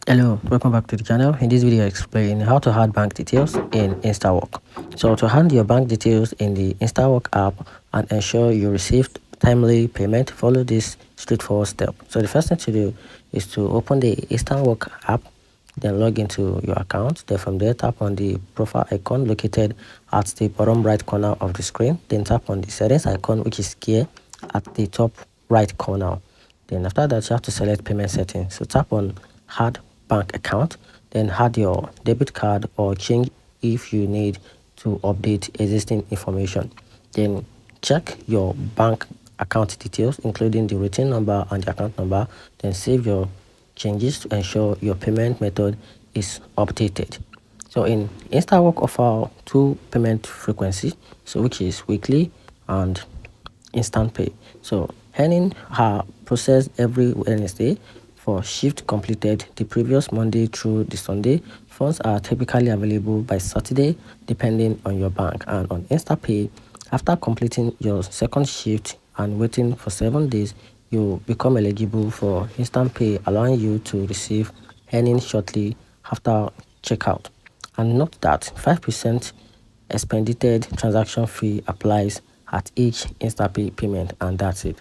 Hello, welcome back to the channel. In this video I explain how to add bank details in Instawork. So to add your bank details in the Instawork app and ensure you received timely payment, follow this straightforward step. So the first thing to do is to open the Instawork app, then log into your account. Then from there, tap on the profile icon located at the bottom right corner of the screen. Then tap on the settings icon, which is here at the top right corner. Then after that, you have to select payment settings. So tap on add bank account, then add your debit card or change if you need to update existing information. Then check your bank account details, including the routine number and the account number. Then save your changes to ensure your payment method is updated. So in Instawork offer two payment frequency, so which is weekly and instant pay. So earning are processed every Wednesday for shift completed the previous Monday through the Sunday. Funds are typically available by Saturday depending on your bank. And on InstaPay, after completing your second shift and waiting for 7 days, you become eligible for instant pay, allowing you to receive earnings shortly after checkout. And note that 5% expedited transaction fee applies at each InstaPay payment, and that's it.